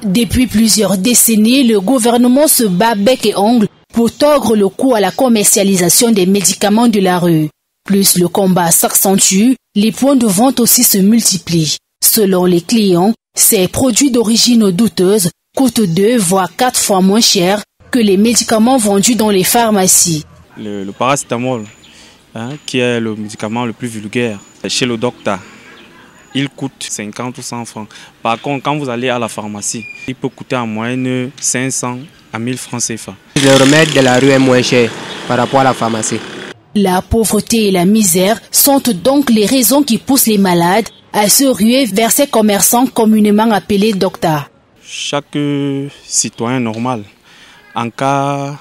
Depuis plusieurs décennies, le gouvernement se bat bec et ongle pour tordre le cou à la commercialisation des médicaments de la rue. Plus le combat s'accentue, les points de vente aussi se multiplient. Selon les clients, ces produits d'origine douteuse coûtent 2 voire 4 fois moins cher que les médicaments vendus dans les pharmacies. Le paracétamol, qui est le médicament le plus vulgaire, chez le docteur, il coûte 50 ou 100 francs. Par contre, quand vous allez à la pharmacie, il peut coûter en moyenne 500 à 1000 francs CFA. Le remède de la rue est moins cher par rapport à la pharmacie. La pauvreté et la misère sont donc les raisons qui poussent les malades à se ruer vers ces commerçants communément appelés docteurs. Chaque citoyen normal, en cas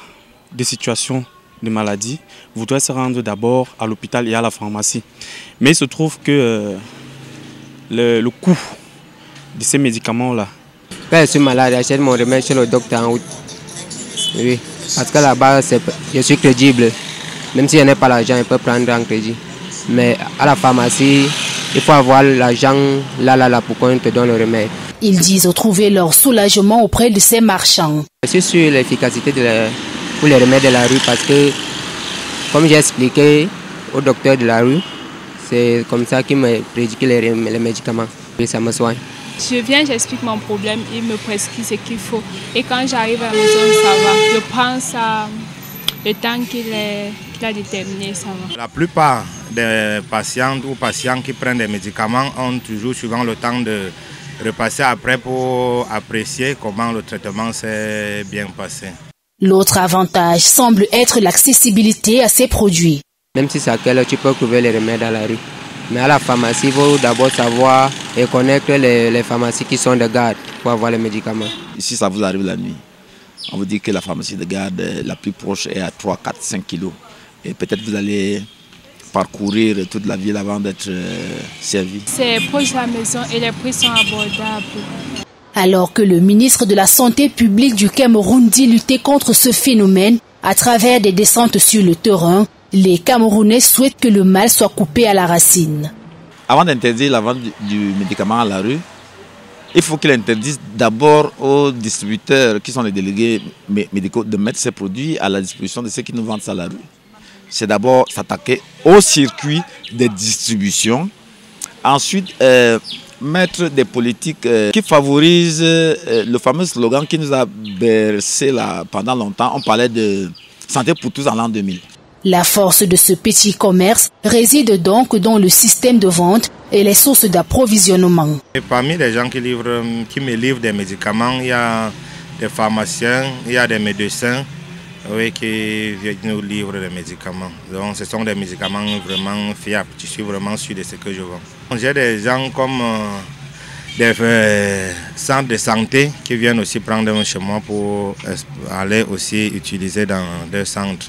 de situation de maladie, voudrait se rendre d'abord à l'hôpital et à la pharmacie. Mais il se trouve que le coût de ces médicaments-là. Quand je suis malade, j'achète mon remède chez le docteur en route. Oui, parce que là-bas, je suis crédible. Même si je n'ai pas l'argent, je peux prendre en crédit. Mais à la pharmacie, il faut avoir l'argent là pour qu'on te donne le remède. Ils disent trouver leur soulagement auprès de ces marchands. Je suis sur l'efficacité pour les remèdes de la rue parce que, comme j'ai expliqué au docteur de la rue, c'est comme ça qu'il me prescrit les médicaments et ça me soigne. Je viens, j'explique mon problème, il me prescrit ce qu'il faut. Et quand j'arrive à la maison, ça va. Je prends ça, le temps qu'il a déterminé, ça va. La plupart des patientes ou patients qui prennent des médicaments ont toujours souvent le temps de repasser après pour apprécier comment le traitement s'est bien passé. L'autre avantage semble être l'accessibilité à ces produits. Même si c'est à quelle heure tu peux trouver les remèdes à la rue. Mais à la pharmacie, il faut d'abord savoir et connaître les pharmacies qui sont de garde pour avoir les médicaments. Ici, ça vous arrive la nuit. On vous dit que la pharmacie de garde la plus proche est à 3, 4, 5 kilos. Et peut-être vous allez parcourir toute la ville avant d'être servi. C'est proche de la maison et les prix sont abordables. Alors que le ministre de la Santé publique du Cameroun dit lutter contre ce phénomène à travers des descentes sur le terrain, les Camerounais souhaitent que le mal soit coupé à la racine. Avant d'interdire la vente du médicament à la rue, il faut qu'il interdise d'abord aux distributeurs qui sont les délégués médicaux de mettre ces produits à la disposition de ceux qui nous vendent ça à la rue. C'est d'abord s'attaquer au circuit de distribution. Ensuite, mettre des politiques qui favorisent le fameux slogan qui nous a bercé là pendant longtemps. On parlait de santé pour tous en l'an 2000. La force de ce petit commerce réside donc dans le système de vente et les sources d'approvisionnement. Parmi les gens qui me livrent des médicaments, il y a des pharmaciens, il y a des médecins qui nous livrent des médicaments. Donc ce sont des médicaments vraiment fiables. Je suis vraiment sûr de ce que je vends. J'ai des gens comme des centres de santé qui viennent aussi prendre chez moi pour aller aussi utiliser dans leur centre.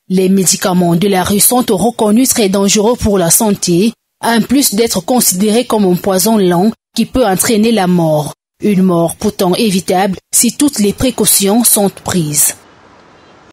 Les médicaments de la rue sont reconnus très dangereux pour la santé, en plus d'être considérés comme un poison lent qui peut entraîner la mort. Une mort pourtant évitable si toutes les précautions sont prises.